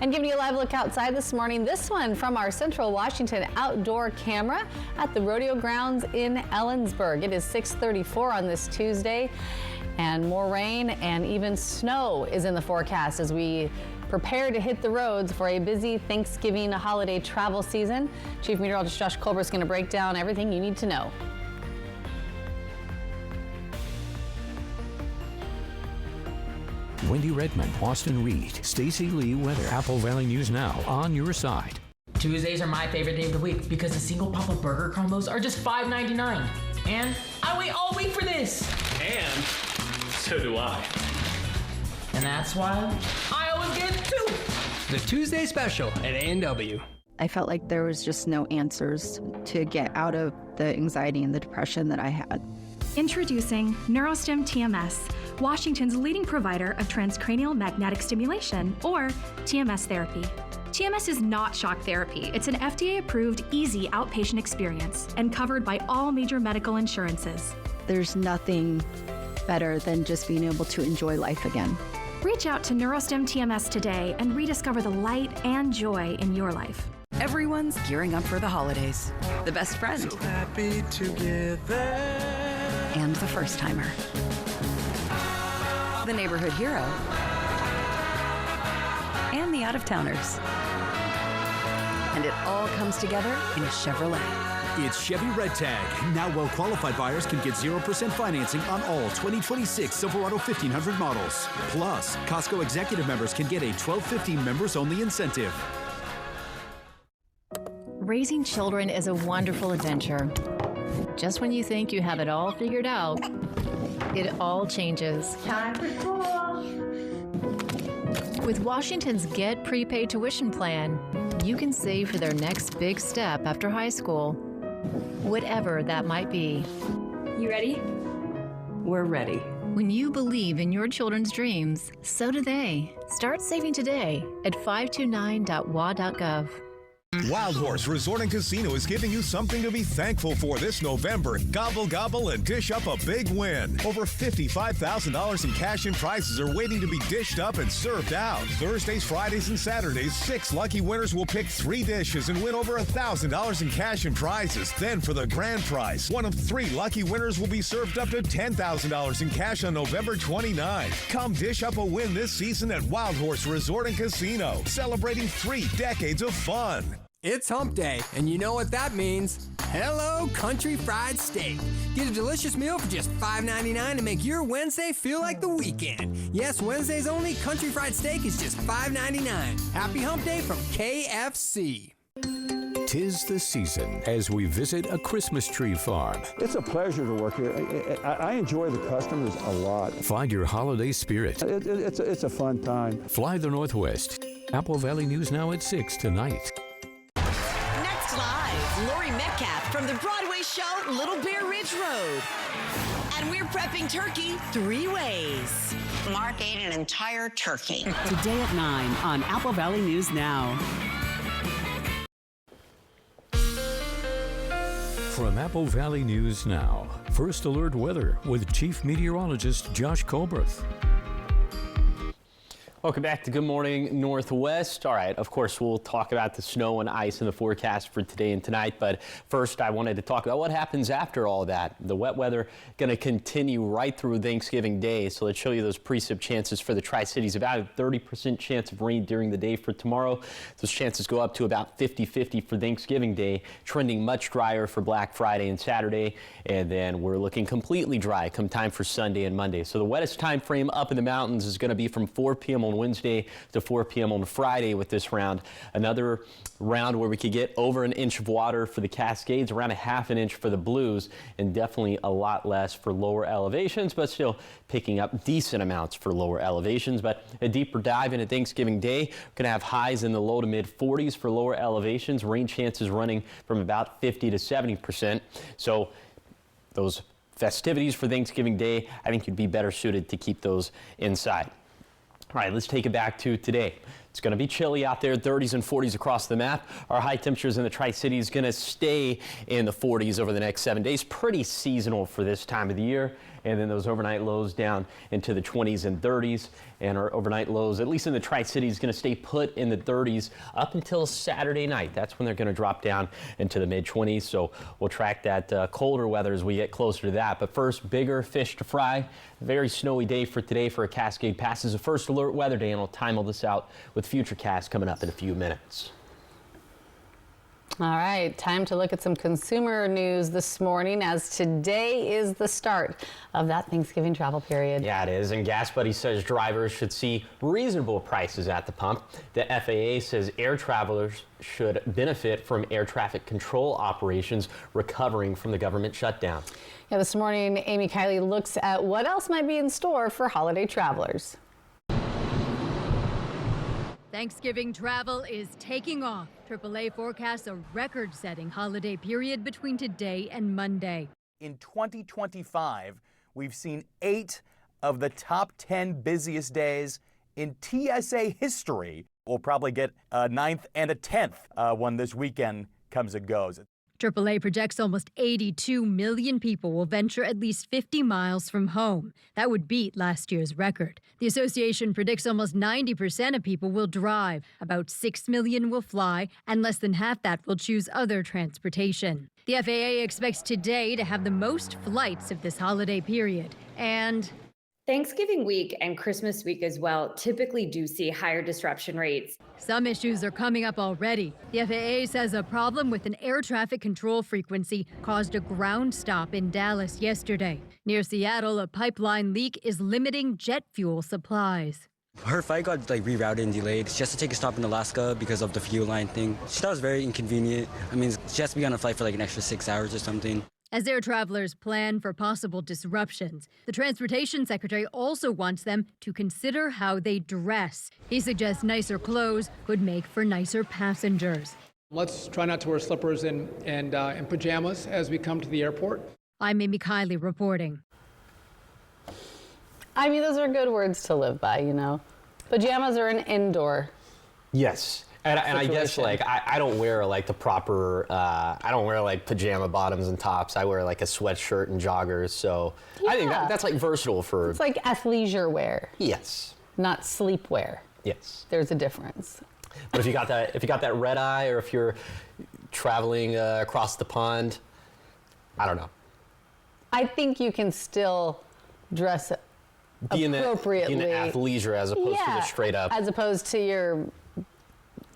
And giving you a live look outside this morning, this one from our Central Washington outdoor camera at the rodeo grounds in Ellensburg. It is 6:34 on this Tuesday. And more rain and even snow is in the forecast as we prepare to hit the roads for a busy Thanksgiving holiday travel season. Chief Meteorologist Josh Colbert is going to break down everything you need to know. Wendy Redmond, Austin Reed, Stacy Lee weather. Apple Valley News Now on your side. Tuesdays are my favorite day of the week because the single Papa Burger combos are just $5.99. And I wait all week for this. And so do I. And that's why I always get two. The Tuesday special at A&W. I felt like there was just no answers to get out of the anxiety and the depression that I had. Introducing Neurostim TMS, Washington's leading provider of transcranial magnetic stimulation, or TMS therapy. TMS is not shock therapy. It's an FDA-approved, easy outpatient experience and covered by all major medical insurances. There's nothing better than just being able to enjoy life again. Reach out to Neurostim TMS today and rediscover the light and joy in your life. Everyone's gearing up for the holidays. The best friend. So happy together. And the first timer. The neighborhood hero. And the out-of-towners. And it all comes together in a Chevrolet. It's Chevy Red Tag. Now well-qualified buyers can get 0% financing on all 2026 Silverado 1500 models. Plus, Costco Executive members can get a $12.50 members-only incentive. Raising children is a wonderful adventure. Just when you think you have it all figured out, it all changes. Time for school. With Washington's Get Prepaid Tuition Plan, you can save for their next big step after high school, whatever that might be. You ready? We're ready. When you believe in your children's dreams, so do they. Start saving today at 529.wa.gov. Wild Horse Resort and Casino is giving you something to be thankful for this November. Gobble, gobble, and dish up a big win. Over $55,000 in cash and prizes are waiting to be dished up and served out. Thursdays, Fridays, and Saturdays, 6 lucky winners will pick 3 dishes and win over $1,000 in cash and prizes. Then for the grand prize, one of 3 lucky winners will be served up to $10,000 in cash on November 29th. Come dish up a win this season at Wild Horse Resort and Casino, celebrating 3 decades of fun. It's hump day, and you know what that means. Hello Country Fried Steak. Get a delicious meal for just $5.99 to make your Wednesday feel like the weekend. Yes, Wednesdays only, Country Fried Steak is just $5.99. Happy hump day from KFC. 'Tis the season as we visit a Christmas tree farm. It's a pleasure to work here. I enjoy the customers a lot. Find your holiday spirit. It's a fun time. Fly the Northwest. Apple Valley News Now at 6 tonight. Live, Lori Metcalf from the Broadway show Little Bear Ridge Road. And we're prepping turkey 3 ways. Mark ate an entire turkey. Today at 9 on Apple Valley News Now. From Apple Valley News Now, First Alert Weather with Chief Meteorologist Josh Colbert. Welcome back to Good Morning Northwest. All right, of course, we'll talk about the snow and ice in the forecast for today and tonight. But first, I wanted to talk about what happens after all that. The wet weather going to continue right through Thanksgiving Day. So let's show you those precip chances for the Tri-Cities. About a 30% chance of rain during the day for tomorrow. Those chances go up to about 50-50 for Thanksgiving Day, trending much drier for Black Friday and Saturday. And then we're looking completely dry come time for Sunday and Monday. So the wettest time frame up in the mountains is going to be from 4 p.m. on Wednesday to 4 p.m. on Friday with this round. Another round where we could get over an inch of water for the Cascades, around a ½ inch for the Blues, and definitely a lot less for lower elevations, but still picking up decent amounts for lower elevations. But a deeper dive into Thanksgiving Day, we're going to have highs in the low to mid 40s for lower elevations, rain chances running from about 50 to 70%. So those festivities for Thanksgiving Day, I think you'd be better suited to keep those inside. All right, let's take it back to today. It's going to be chilly out there, 30s and 40s across the map. Our high temperatures in the Tri-Cities going to stay in the 40s over the next 7 days. Pretty seasonal for this time of the year. And then those overnight lows down into the 20s and 30s. And our overnight lows, at least in the Tri-Cities, going to stay put in the 30s up until Saturday night. That's when they're going to drop down into the mid-20s. So we'll track that colder weather as we get closer to that. But first, bigger fish to fry. Very snowy day for today for a Cascade Pass. Is a first alert weather day, and I'll time all this out with Futurecast coming up in a few minutes. All right, time to look at some consumer news this morning, as today is the start of that Thanksgiving travel period. Yeah, it is. And Gas Buddy says drivers should see reasonable prices at the pump. The FAA says air travelers should benefit from air traffic control operations recovering from the government shutdown. Yeah, this morning, Amy Kiley looks at what else might be in store for holiday travelers. Thanksgiving travel is taking off. AAA forecasts a record-setting holiday period between today and Monday. In 2025, we've seen 8 of the top 10 busiest days in TSA history. We'll probably get a 9th and a 10th when this weekend comes and goes. AAA projects almost 82 million people will venture at least 50 miles from home. That would beat last year's record. The association predicts almost 90% of people will drive, about 6 million will fly, and less than half that will choose other transportation. The FAA expects today to have the most flights of this holiday period, and Thanksgiving week and Christmas week as well typically do see higher disruption rates. Some issues are coming up already. The FAA says a problem with an air traffic control frequency caused a ground stop in Dallas yesterday. Near Seattle, a pipeline leak is limiting jet fuel supplies. Her flight got rerouted and delayed. She has to take a stop in Alaska because of the fuel line thing. She thought it was very inconvenient. I mean, she has to be on a flight for like an extra 6 hours or something. As air travelers plan for possible disruptions, the Transportation Secretary also wants them to consider how they dress. He suggests nicer clothes could make for nicer passengers. Let's try not to wear slippers and pajamas as we come to the airport. I'm Amy Kiley reporting. I mean, those are good words to live by, you know. Pajamas are an indoor. Yes. And I guess, like, I don't wear, like, the proper, I don't wear, like, pajama bottoms and tops. I wear, like, a sweatshirt and joggers. So Yeah. I think that's, like, versatile for... It's like athleisure wear. Yes. Not sleepwear. Yes. There's a difference. But if you got that red eye, or if you're traveling across the pond, I don't know. I think you can still dress appropriately. Be in the athleisure as opposed to the straight up. As opposed to your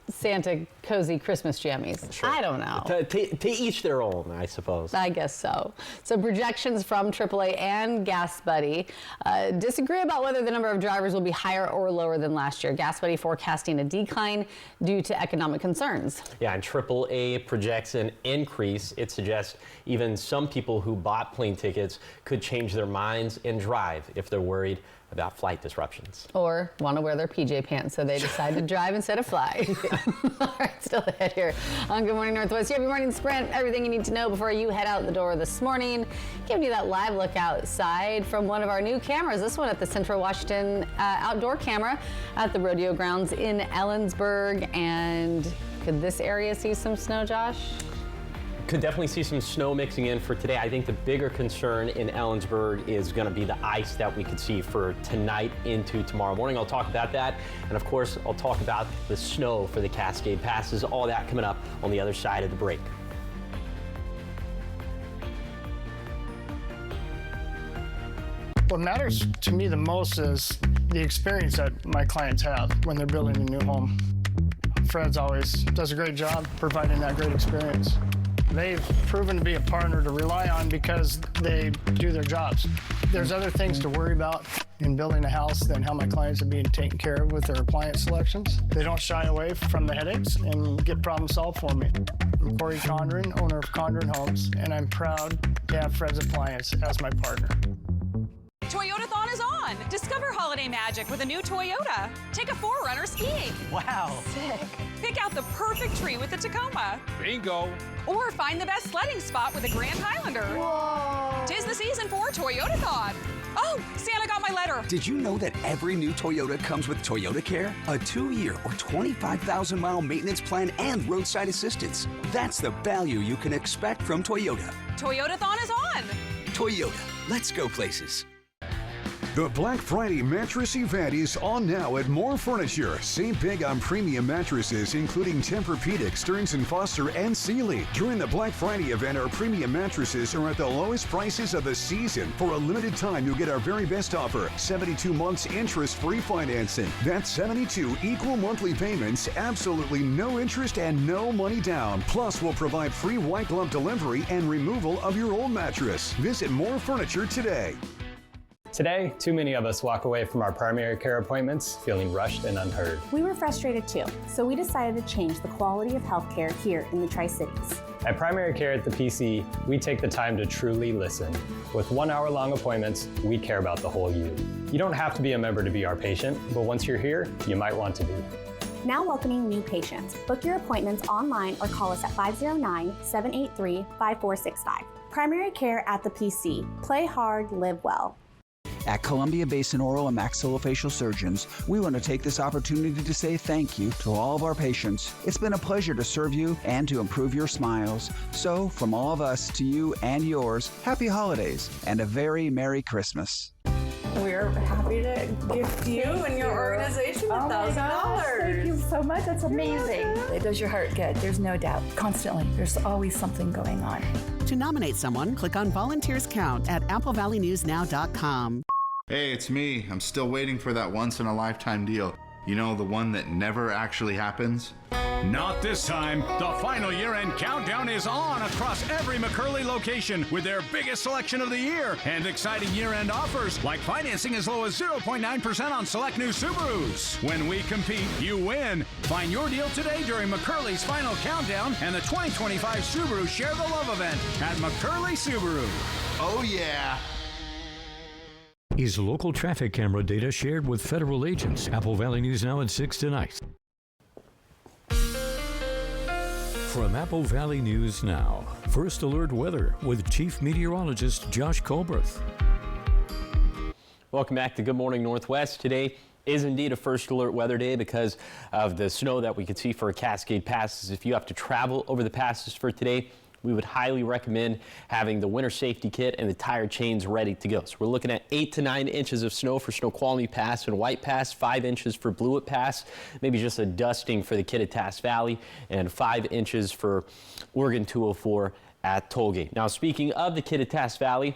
Santa cozy Christmas jammies. Sure. I don't know. To each their own, I suppose. I guess so. So projections from AAA and Gas Buddy disagree about whether the number of drivers will be higher or lower than last year. Gas Buddy forecasting a decline due to economic concerns. Yeah, and AAA projects an increase. It suggests even some people who bought plane tickets could change their minds and drive if they're worried about flight disruptions. Or want to wear their PJ pants, so they decide to drive instead of fly. All right, still ahead here on Good Morning Northwest. You have your morning sprint, everything you need to know before you head out the door this morning. Giving you that live look outside from one of our new cameras. This one at the Central Washington outdoor camera at the rodeo grounds in Ellensburg. And could this area see some snow, Josh? Could definitely see some snow mixing in for today. I think the bigger concern in Ellensburg is going to be the ice that we could see for tonight into tomorrow morning. I'll talk about that. And of course, I'll talk about the snow for the Cascade Passes. All that coming up on the other side of the break. What matters to me the most is the experience that my clients have when they're building a new home. Fred's always does a great job providing that great experience. They've proven to be a partner to rely on because they do their jobs. There's other things to worry about in building a house than how my clients are being taken care of with their appliance selections. They don't shy away from the headaches and get problem solved for me. I'm Corey Condren, owner of Condren Homes, and I'm proud to have Fred's Appliance as my partner. Toyotathon is on! Discover holiday magic with a new Toyota. Take a 4Runner skiing. Wow. Sick. Pick out the perfect tree with the Tacoma. Bingo. Or find the best sledding spot with the Grand Highlander. Whoa. 'Tis the season for Toyotathon. Oh, Santa got my letter. Did you know that every new Toyota comes with Toyota Care? A 2-year or 25,000-mile maintenance plan and roadside assistance. That's the value you can expect from Toyota. Toyotathon is on. Toyota, let's go places. The Black Friday mattress event is on now at More Furniture. Save big on premium mattresses, including Tempur-Pedic, Stearns & Foster, and Sealy. During the Black Friday event, our premium mattresses are at the lowest prices of the season. For a limited time, you'll get our very best offer, 72 months interest-free financing. That's 72 equal monthly payments, absolutely no interest and no money down. Plus, we'll provide free white glove delivery and removal of your old mattress. Visit More Furniture today. Today, too many of us walk away from our primary care appointments feeling rushed and unheard. We were frustrated too, so we decided to change the quality of healthcare here in the Tri-Cities. At Primary Care at the PC, we take the time to truly listen. With 1-hour-long appointments, we care about the whole you. You don't have to be a member to be our patient, but once you're here, you might want to be. Now welcoming new patients. Book your appointments online or call us at 509-783-5465. Primary Care at the PC. Play hard, live well. At Columbia Basin Oral and Maxillofacial Surgeons, we want to take this opportunity to say thank you to all of our patients. It's been a pleasure to serve you and to improve your smiles. So, from all of us to you and yours, happy holidays and a very Merry Christmas. We're happy to gift you and your organization $1,000. Thank you so much. That's amazing. It does your heart good. There's no doubt. Constantly. There's always something going on. To nominate someone, click on Volunteers Count at AppleValleyNewsNow.com. Hey, it's me. I'm still waiting for that once-in-a-lifetime deal. You know, the one that never actually happens? Not this time. The final year-end countdown is on across every McCurley location with their biggest selection of the year and exciting year-end offers like financing as low as 0.9% on select new Subarus. When we compete, you win. Find your deal today during McCurley's final countdown and the 2025 Subaru Share the Love event at McCurley Subaru. Oh, yeah. Is local traffic camera data shared with federal agents? Apple Valley News Now at 6 tonight. From Apple Valley News Now, First Alert Weather with Chief Meteorologist Josh Colbreth. Welcome back to Good Morning Northwest. Today is indeed a First Alert Weather Day because of the snow that we could see for Cascade Passes. If you have to travel over the passes for today, we would highly recommend having the winter safety kit and the tire chains ready to go. So we're looking at 8 to 9 inches of snow for Snoqualmie Pass and White Pass, 5 inches for Blewett Pass, maybe just a dusting for the Kittitas Valley, and 5 inches for Oregon 204 at Tollgate. Now, speaking of the Kittitas Valley,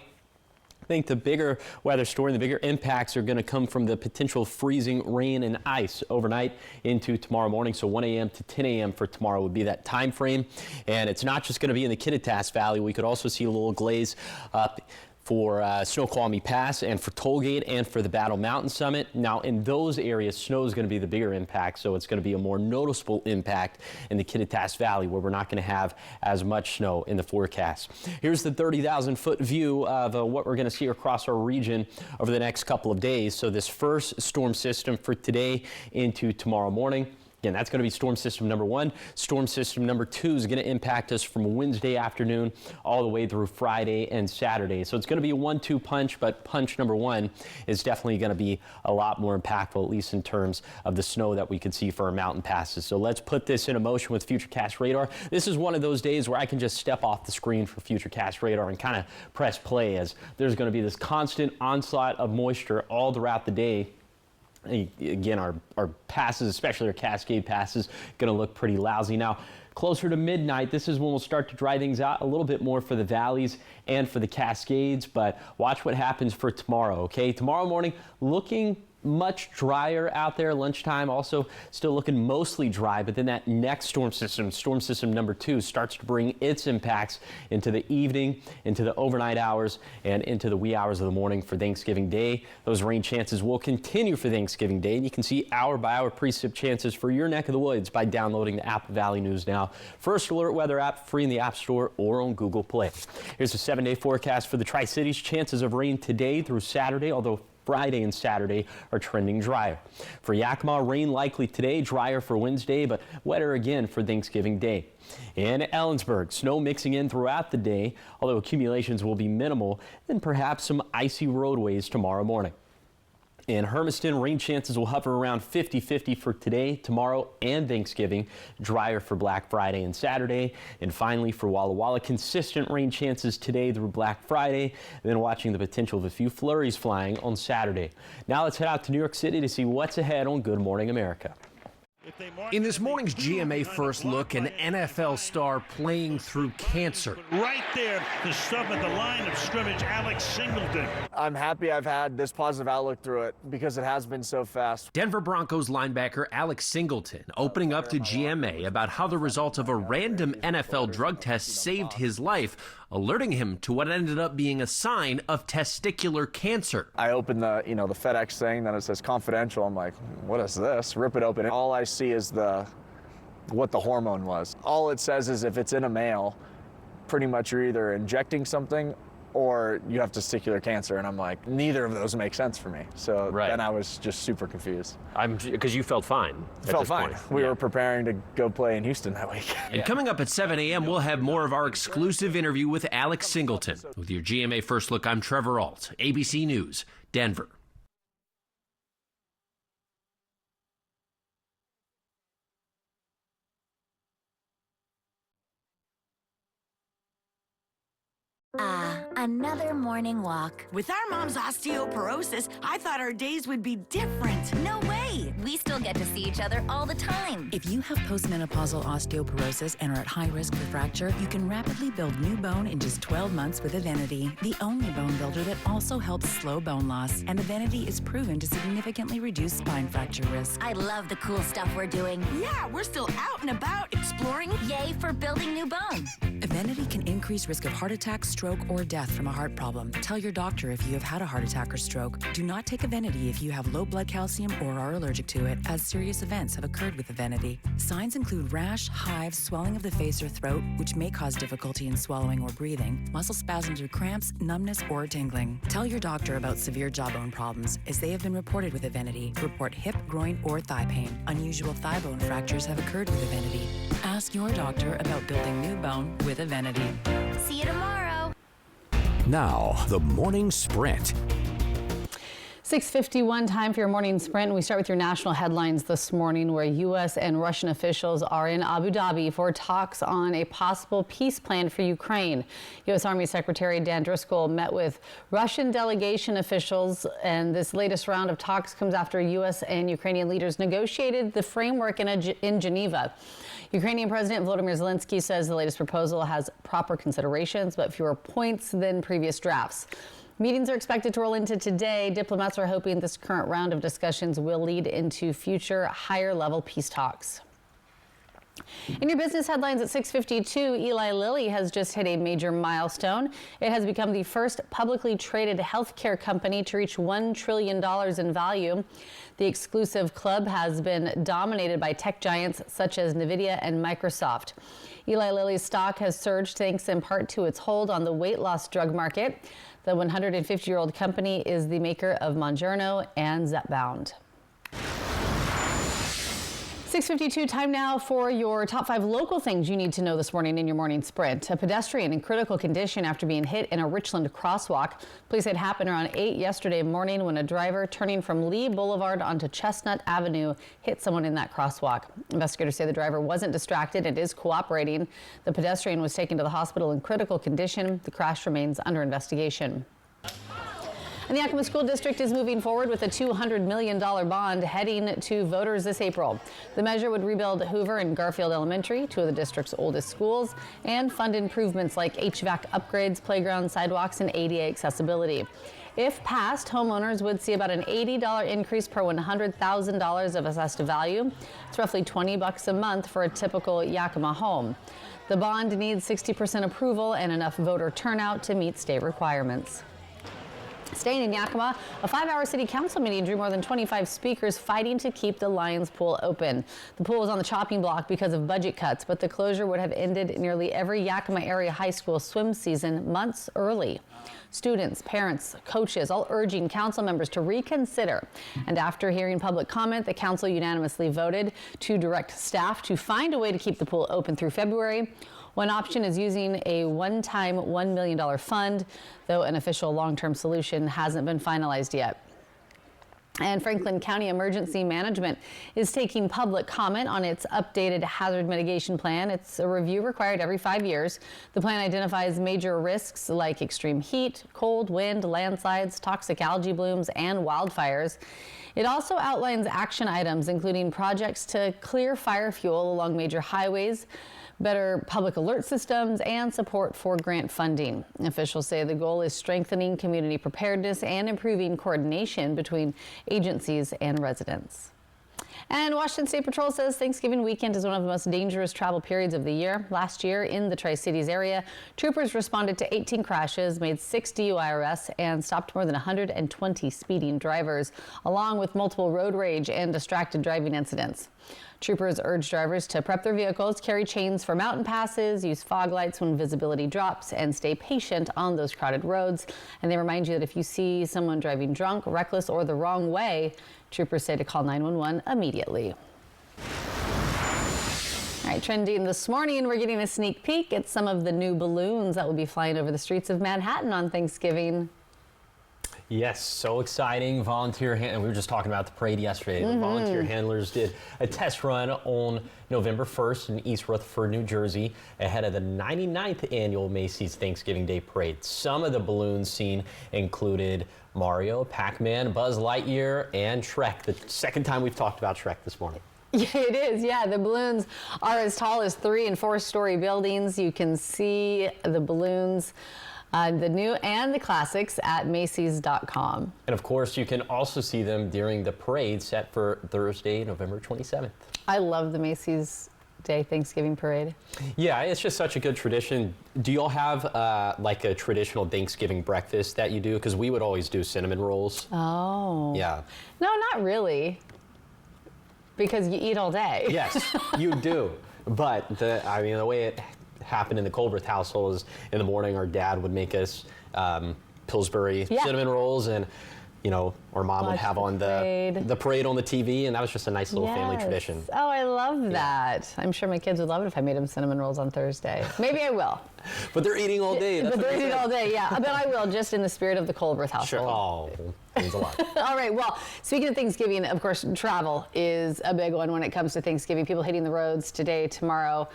I think the bigger weather story and the bigger impacts are going to come from the potential freezing rain and ice overnight into tomorrow morning. So 1 a.m. to 10 a.m. for tomorrow would be that time frame. And it's not just going to be in the Kittitas Valley. We could also see a little glaze up for Snoqualmie Pass and for Tollgate and for the Battle Mountain Summit. Now, in those areas, snow is going to be the bigger impact, so it's going to be a more noticeable impact in the Kittitas Valley, where we're not going to have as much snow in the forecast. Here's the 30,000-foot view of what we're going to see across our region over the next couple of days. So this first storm system for today into tomorrow morning. Again, that's going to be storm system number 1. Storm system number 2 is going to impact us from Wednesday afternoon all the way through Friday and Saturday. So it's going to be a 1-2 punch, but punch number 1 is definitely going to be a lot more impactful, at least in terms of the snow that we could see for our mountain passes. So let's put this into motion with Futurecast Radar. This is one of those days where I can just step off the screen for Futurecast Radar and kind of press play, as there's going to be this constant onslaught of moisture all throughout the day. Again, our passes, especially our Cascade passes, going to look pretty lousy. Now, closer to midnight, this is when we'll start to dry things out a little bit more for the valleys and for the Cascades, but watch what happens for tomorrow, okay? Tomorrow morning, looking much drier out there. Lunchtime also still looking mostly dry, but then that next storm system number 2, starts to bring its impacts into the evening, into the overnight hours, and into the wee hours of the morning for Thanksgiving Day. Those rain chances will continue for Thanksgiving Day, and you can see hour by hour precip chances for your neck of the woods by downloading the Apple Valley News Now First Alert Weather app, free in the App Store or on Google Play. Here's a 7-day forecast for the Tri-Cities. Chances of rain today through Saturday, although Friday and Saturday are trending drier. For Yakima, rain likely today, drier for Wednesday, but wetter again for Thanksgiving Day. In Ellensburg, snow mixing in throughout the day, although accumulations will be minimal, and perhaps some icy roadways tomorrow morning. In Hermiston, rain chances will hover around 50-50 for today, tomorrow, and Thanksgiving. Drier for Black Friday and Saturday. And finally, for Walla Walla, consistent rain chances today through Black Friday, and then watching the potential of a few flurries flying on Saturday. Now let's head out to New York City to see what's ahead on Good Morning America. In this morning's GMA First Look, an NFL star playing through cancer. Right there, the stub at the line of scrimmage, Alex Singleton. I'm happy I've had this positive outlook through it because it has been so fast. Denver Broncos linebacker Alex Singleton opening up to GMA about how the results of a random NFL drug test saved his life, alerting him to what ended up being a sign of testicular cancer. I opened the FedEx thing, then it says confidential. I'm like, what is this? Rip it open. All I see is what the hormone was. All it says is if it's in a male, pretty much you're either injecting something or you have testicular cancer. And I'm like, neither of those make sense for me. So then I was just super confused. Because you felt fine. Felt fine. We were preparing to go play in Houston that week. And coming up at 7 a.m., we'll have more of our exclusive interview with Alex Singleton. With your GMA First Look, I'm Trevor Ault, ABC News, Denver. Another morning walk. With our mom's osteoporosis, I thought our days would be different. No way! We still get to see each other all the time. If you have postmenopausal osteoporosis and are at high risk for fracture, you can rapidly build new bone in just 12 months with Evenity, the only bone builder that also helps slow bone loss. And Evenity is proven to significantly reduce spine fracture risk. I love the cool stuff we're doing. Yeah, we're still out and about exploring. Yay for building new bone. Evenity can increase risk of heart attack, stroke, or death from a heart problem. Tell your doctor if you have had a heart attack or stroke. Do not take Evenity if you have low blood calcium or are allergic to it, as serious events have occurred with Evenity. Signs include rash, hives, swelling of the face or throat, which may cause difficulty in swallowing or breathing, muscle spasms or cramps, numbness, or tingling. Tell your doctor about severe jawbone problems, as they have been reported with Evenity. Report hip, groin, or thigh pain. Unusual thigh bone fractures have occurred with Evenity. Ask your doctor about building new bone with Evenity. See you tomorrow. Now, the Morning Sprint. 6:51 time for your morning sprint. We start with your national headlines this morning, where U.S. and Russian officials are in Abu Dhabi for talks on a possible peace plan for Ukraine. U.S. Army Secretary Dan Driscoll met with Russian delegation officials, and this latest round of talks comes after U.S. and Ukrainian leaders negotiated the framework in Geneva. Ukrainian President Volodymyr Zelensky says the latest proposal has proper considerations, but fewer points than previous drafts. Meetings are expected to roll into today. Diplomats are hoping this current round of discussions will lead into future higher-level peace talks. In your business headlines at 6:52, Eli Lilly has just hit a major milestone. It has become the first publicly traded healthcare company to reach $1 trillion in value. The exclusive club has been dominated by tech giants such as NVIDIA and Microsoft. Eli Lilly's stock has surged thanks in part to its hold on the weight loss drug market. The 150-year-old company is the maker of Mounjaro and Zepbound. 6:52 time now for your top 5 local things you need to know this morning in your morning sprint. A pedestrian in critical condition after being hit in a Richland crosswalk. Police say it happened around 8 yesterday morning when a driver turning from Lee Boulevard onto Chestnut Avenue hit someone in that crosswalk. Investigators say the driver wasn't distracted and is cooperating. The pedestrian was taken to the hospital in critical condition. The crash remains under investigation. And the Yakima School District is moving forward with a $200 million bond heading to voters this April. The measure would rebuild Hoover and Garfield Elementary, 2 of the district's oldest schools, and fund improvements like HVAC upgrades, playground sidewalks, and ADA accessibility. If passed, homeowners would see about an $80 increase per $100,000 of assessed value. It's roughly $20 a month for a typical Yakima home. The bond needs 60% approval and enough voter turnout to meet state requirements. Staying in Yakima, a 5-hour city council meeting drew more than 25 speakers fighting to keep the Lions Pool open. The pool was on the chopping block because of budget cuts, but the closure would have ended nearly every Yakima area high school swim season months early. Students, parents, coaches, all urging council members to reconsider. And after hearing public comment, the council unanimously voted to direct staff to find a way to keep the pool open through February. One option is using a one-time $1 million fund, though an official long-term solution hasn't been finalized yet. And Franklin County Emergency Management is taking public comment on its updated hazard mitigation plan. It's a review required every 5 years. The plan identifies major risks like extreme heat, cold, wind, landslides, toxic algae blooms, and wildfires. It also outlines action items, including projects to clear fire fuel along major highways, better public alert systems, and support for grant funding. Officials say the goal is strengthening community preparedness and improving coordination between agencies and residents. And Washington State Patrol says Thanksgiving weekend is one of the most dangerous travel periods of the year. Last year in the Tri-Cities area, troopers responded to 18 crashes, made 6 DUI arrests, and stopped more than 120 speeding drivers, along with multiple road rage and distracted driving incidents. Troopers urge drivers to prep their vehicles, carry chains for mountain passes, use fog lights when visibility drops, and stay patient on those crowded roads. And they remind you that if you see someone driving drunk, reckless, or the wrong way, troopers say to call 911 immediately. All right, trending this morning, we're getting a sneak peek at some of the new balloons that will be flying over the streets of Manhattan on Thanksgiving. Yes, so exciting. We were just talking about the parade yesterday. The volunteer handlers did a test run on November 1st in East Rutherford, New Jersey, ahead of the 99th annual Macy's Thanksgiving Day Parade. Some of the balloons seen included Mario, Pac-Man, Buzz Lightyear, and Shrek. The second time we've talked about Shrek this morning. Yeah, it is. Yeah, the balloons are as tall as 3- and 4-story buildings. You can see the balloons, the new and the classics, at Macy's.com. And of course, you can also see them during the parade set for Thursday, November 27th. I love the Macy's Day Thanksgiving Parade. Yeah, it's just such a good tradition. Do you all have like a traditional Thanksgiving breakfast that you do? Because we would always do cinnamon rolls. Oh. Yeah. No, not really. Because you eat all day. Yes, you do. But the way it happened in the Colbert household is in the morning our dad would make us Pillsbury cinnamon rolls, and our mom would have on the parade on the TV, and that was just a nice little family tradition. Oh, I love that. I'm sure my kids would love it if I made them cinnamon rolls on Thursday. Maybe I will. But they're eating all day. But they're eating all day, yeah. But I will, just in the spirit of the Colbert household. Sure. Oh, means a lot. All right, well, speaking of Thanksgiving, of course, travel is a big one when it comes to Thanksgiving. People hitting the roads today, tomorrow,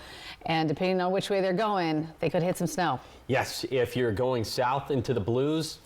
and depending on which way they're going, they could hit some snow. Yes, if you're going south into the Blues,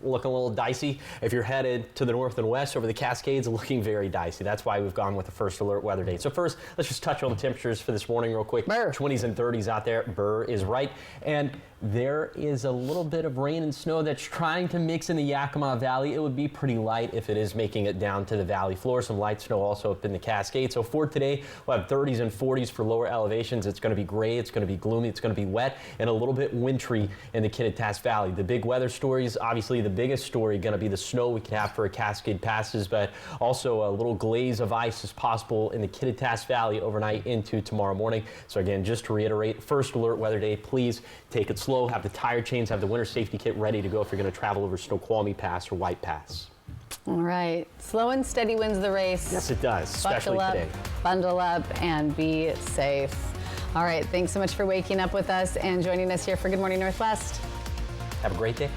looking a little dicey. If you're headed to the north and west over the Cascades, looking very dicey. That's why we've gone with the first alert weather date. So first, let's just touch on the temperatures for this morning real quick. Burr. 20s and 30s out there. Burr is right. And there is a little bit of rain and snow that's trying to mix in the Yakima Valley. It would be pretty light if it is making it down to the valley floor. Some light snow also up in the Cascades. So for today, we'll have 30s and 40s for lower elevations. It's going to be gray, it's going to be gloomy, it's going to be wet, and a little bit wintry in the Kittitas Valley. The big weather stories, obviously the biggest story going to be the snow we can have for Cascade passes, but also a little glaze of ice is possible in the Kittitas Valley overnight into tomorrow morning. So again, just to reiterate, first alert weather day, please take it slow, have the tire chains, have the winter safety kit ready to go if you're going to travel over Snoqualmie Pass or White Pass. All right, slow and steady wins the race. Yes, it does, especially today. Bundle up and be safe. All right, thanks so much for waking up with us and joining us here for Good Morning Northwest. Have a great day.